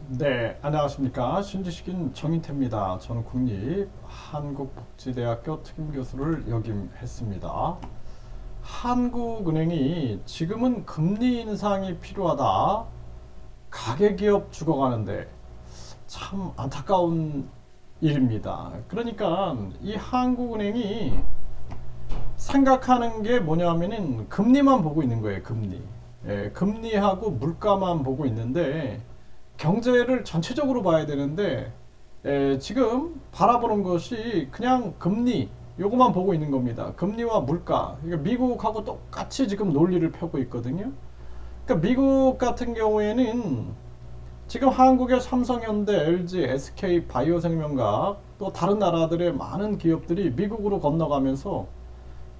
네, 안녕하십니까. 신지식인 정인태입니다. 저는 국립한국복지대학교 특임교수를 역임했습니다. 한국은행이 지금은 금리 인상이 필요하다. 가계기업 죽어가는데 참 안타까운 일입니다. 그러니까 이 한국은행이 생각하는 게 뭐냐면은 금리만 보고 있는 거예요. 금리. 금리하고 물가만 보고 있는데 경제를 전체적으로 봐야 되는데 지금 바라보는 것이 그냥 금리 요것만 보고 있는 겁니다. 금리와 물가. 그러니까 미국하고 똑같이 지금 논리를 펴고 있거든요. 그러니까 미국 같은 경우에는 지금 한국의 삼성현대, LG, SK, 바이오생명과 또 다른 나라들의 많은 기업들이 미국으로 건너가면서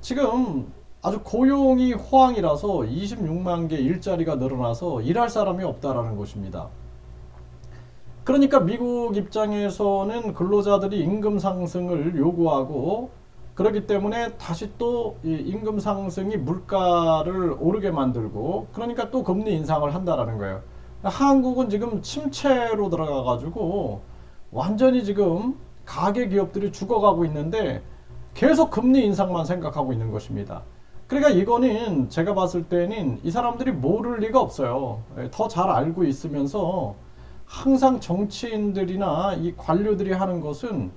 지금 아주 고용이 호황이라서 26만 개 일자리가 늘어나서 일할 사람이 없다라는 것입니다. 그러니까 미국 입장에서는 근로자들이 임금 상승을 요구하고 그렇기 때문에 다시 또 이 임금 상승이 물가를 오르게 만들고 그러니까 또 금리 인상을 한다라는 거예요. 한국은 지금 침체로 들어가 가지고 완전히 지금 가계 기업들이 죽어가고 있는데 계속 금리 인상만 생각하고 있는 것입니다. 그러니까 이거는 제가 봤을 때는 이 사람들이 모를 리가 없어요. 더 잘 알고 있으면서 항상 정치인들이나 이 관료들이 하는 것은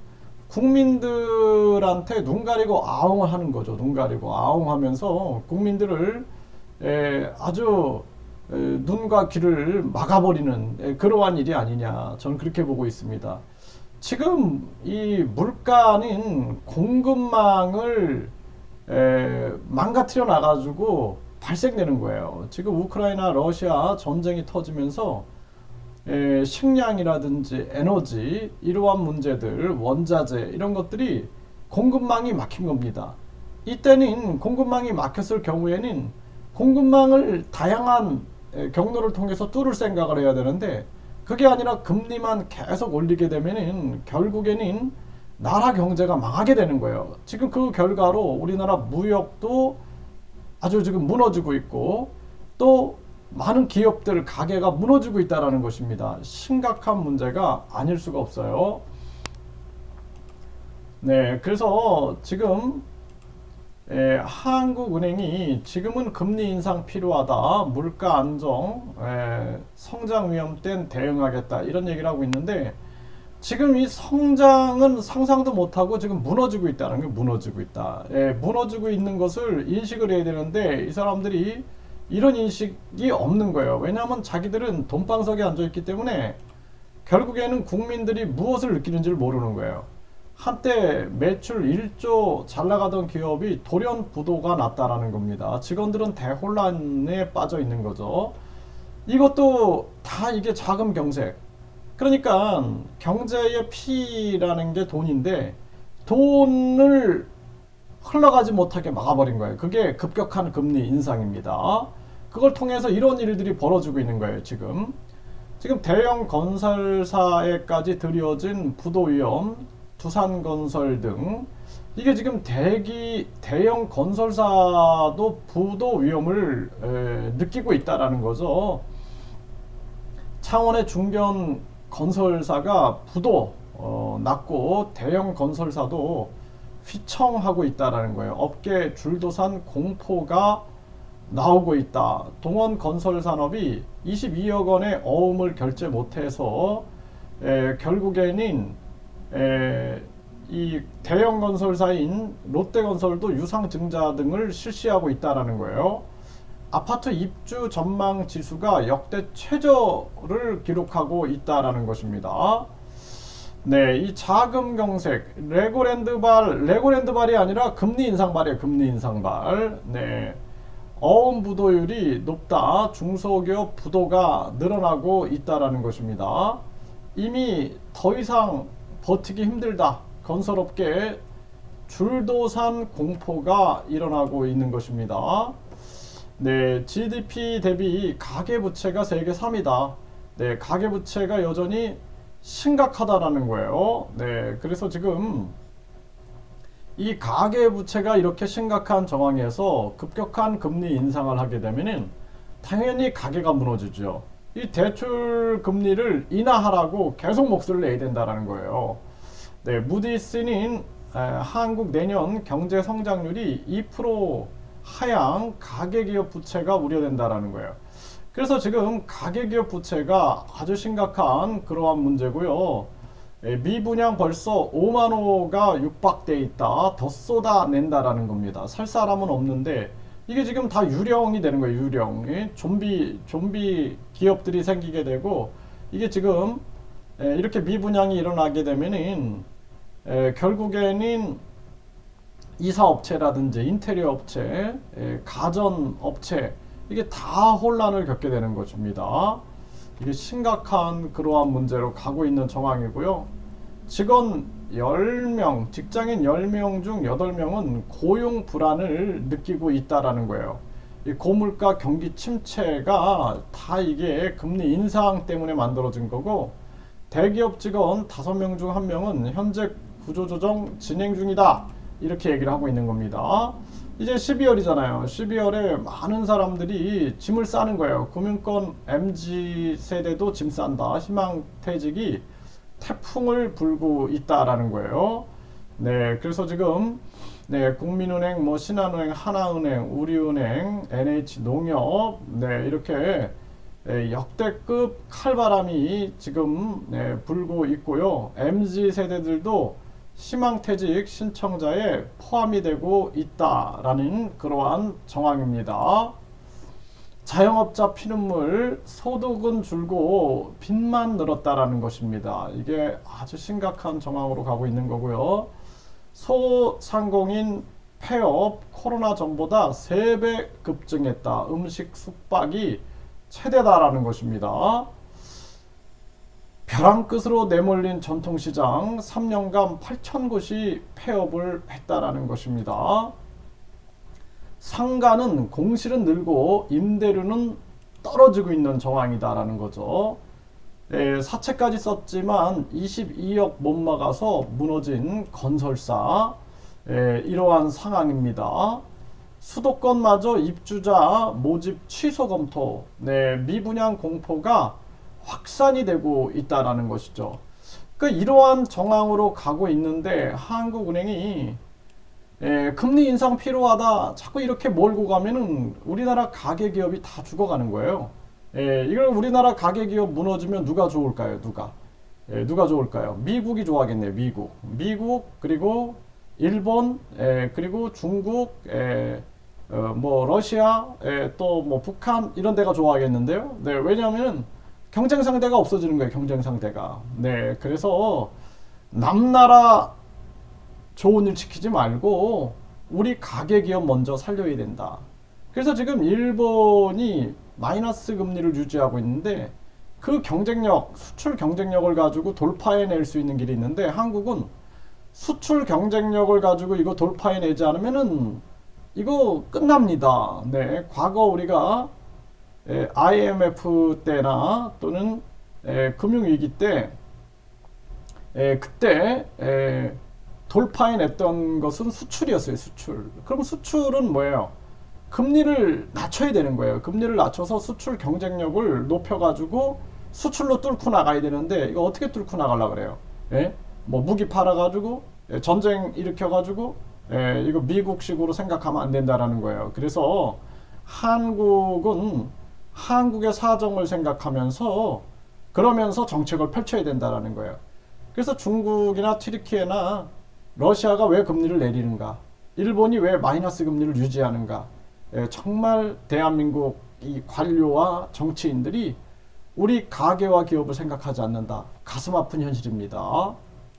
국민들한테 눈 가리고 아웅을 하는 거죠. 눈 가리고 아웅하면서 국민들을 아주 눈과 귀를 막아버리는 그러한 일이 아니냐. 저는 그렇게 보고 있습니다. 지금 이 물가는 공급망을 망가뜨려 나가지고 발생되는 거예요. 지금 우크라이나 러시아 전쟁이 터지면서 식량이라든지 에너지 이러한 문제들 원자재 이런 것들이 공급망이 막힌 겁니다. 이때는 공급망이 막혔을 경우에는 공급망을 다양한 경로를 통해서 뚫을 생각을 해야 되는데 그게 아니라 금리만 계속 올리게 되면은 결국에는 나라 경제가 망하게 되는 거예요. 지금 그 결과로 우리나라 무역도 아주 지금 무너지고 있고 또 많은 기업들 가게가 무너지고 있다는 것입니다. 심각한 문제가 아닐 수가 없어요. 네, 그래서 지금 한국은행이 지금은 금리 인상 필요하다, 물가 안정, 성장 위험 땐 대응하겠다 이런 얘기를 하고 있는데 지금 이 성장은 상상도 못하고 지금 무너지고 있다는 게 무너지고 있다. 무너지고 있는 것을 인식을 해야 되는데 이 사람들이 이런 인식이 없는 거예요. 왜냐하면 자기들은 돈방석에 앉아있기 때문에 결국에는 국민들이 무엇을 느끼는지를 모르는 거예요. 한때 매출 1조 잘 나가던 기업이 돌연부도가 났다라는 겁니다. 직원들은 대혼란에 빠져 있는 거죠. 이것도 다 이게 자금 경색. 그러니까 경제의 피라는 게 돈인데 돈을 흘러가지 못하게 막아버린 거예요. 그게 급격한 금리 인상입니다. 그걸 통해서 이런 일들이 벌어지고 있는 거예요, 지금. 지금 대형 건설사에까지 들이어진 부도 위험, 두산건설 등 이게 지금 대형 건설사도 부도 위험을 느끼고 있다라는 거죠. 창원의 중견 건설사가 부도 났고 대형 건설사도 휘청하고 있다라는 거예요. 업계 줄도산 공포가 나오고 있다. 동원 건설 산업이 22억 원의 어음을 결제 못해서 결국에는 이 대형 건설사인 롯데건설도 유상증자 등을 실시하고 있다라는 거예요. 아파트 입주 전망 지수가 역대 최저를 기록하고 있다라는 것입니다. 네, 이 자금 경색, 레고랜드발이 아니라 금리 인상발이에요. 금리 인상발. 네. 어음 부도율이 높다. 중소기업 부도가 늘어나고 있다라는 것입니다. 이미 더 이상 버티기 힘들다. 건설업계에 줄도산 공포가 일어나고 있는 것입니다. 네, GDP 대비 가계부채가 세계 3위다. 네, 가계부채가 여전히 심각하다라는 거예요. 네, 그래서 지금 이 가계부채가 이렇게 심각한 정황에서 급격한 금리 인상을 하게 되면은 당연히 가계가 무너지죠. 이 대출 금리를 인하하라고 계속 목소리를 내야 된다라는 거예요. 네, 무디스는 한국 내년 경제 성장률이 2% 하향 가계기업 부채가 우려된다라는 거예요. 그래서 지금 가계기업 부채가 아주 심각한 그러한 문제고요. 미분양 벌써 5만 호가 육박돼 있다. 더 쏟아낸다라는 겁니다. 살 사람은 없는데 이게 지금 다 유령이 되는 거예요. 유령. 좀비 기업들이 생기게 되고 이게 지금 이렇게 미분양이 일어나게 되면은 결국에는 이사업체라든지 인테리어 업체, 가전업체 이게 다 혼란을 겪게 되는 것입니다. 이게 심각한 그러한 문제로 가고 있는 정황이고요. 직원 10명, 직장인 10명 중 8명은 고용 불안을 느끼고 있다라는 거예요. 이 고물가 경기 침체가 다 이게 금리 인상 때문에 만들어진 거고, 대기업 직원 5명 중 1명은 현재 구조조정 진행 중이다. 이렇게 얘기를 하고 있는 겁니다. 이제 12월이잖아요. 12월에 많은 사람들이 짐을 싸는 거예요. 금융권 MZ 세대도 짐 싼다. 희망퇴직이 태풍을 불고 있다라는 거예요. 네, 그래서 지금 국민은행, 신한은행, 하나은행, 우리은행, NH농협, 이렇게 역대급 칼바람이 지금 불고 있고요. MZ 세대들도 희망퇴직 신청자에 포함이 되고 있다라는 그러한 정황입니다. 자영업자 피눈물, 소득은 줄고 빚만 늘었다라는 것입니다. 이게 아주 심각한 정황으로 가고 있는 거고요. 소상공인 폐업 코로나 전보다 3배 급증했다. 음식 숙박이 최대다라는 것입니다. 벼랑 끝으로 내몰린 전통시장 3년간 8천 곳이 폐업을 했다라는 것입니다. 상가는 공실은 늘고 임대료는 떨어지고 있는 정황이다라는 거죠. 사채까지 썼지만 22억 못 막아서 무너진 건설사, 이러한 상황입니다. 수도권마저 입주자 모집 취소 검토, 미분양 공포가 확산이 되고 있다라는 것이죠. 이러한 정황으로 가고 있는데 한국은행이 금리 인상 필요하다 자꾸 이렇게 몰고 가면은 우리나라 가계기업이 다 죽어가는 거예요. 이걸 우리나라 가계기업 무너지면 누가 좋을까요? 누가 좋을까요? 미국이 좋아하겠네요. 미국 그리고 일본, 그리고 중국, 러시아, 또 북한 이런 데가 좋아하겠는데요. 왜냐하면 경쟁 상대가 없어지는 거예요. 경쟁 상대가. 그래서 남나라 좋은 일 시키지 말고 우리 가계기업 먼저 살려야 된다. 그래서 지금 일본이 마이너스 금리를 유지하고 있는데 그 경쟁력, 수출 경쟁력을 가지고 돌파해낼 수 있는 길이 있는데 한국은 수출 경쟁력을 가지고 이거 돌파해내지 않으면은 이거 끝납니다. 과거 우리가 IMF 때나 또는 금융위기 때 그때 돌파해냈던 것은 수출이었어요. 수출. 그럼 수출은 뭐예요? 금리를 낮춰야 되는 거예요. 금리를 낮춰서 수출 경쟁력을 높여가지고 수출로 뚫고 나가야 되는데 이거 어떻게 뚫고 나가려고 그래요? 무기 팔아가지고 전쟁 일으켜가지고 이거 미국식으로 생각하면 안 된다라는 거예요. 그래서 한국은 한국의 사정을 생각하면서 그러면서 정책을 펼쳐야 된다라는 거예요. 그래서 중국이나 튀르키예나 러시아가 왜 금리를 내리는가? 일본이 왜 마이너스 금리를 유지하는가? 정말 대한민국 이 관료와 정치인들이 우리 가계와 기업을 생각하지 않는다. 가슴 아픈 현실입니다.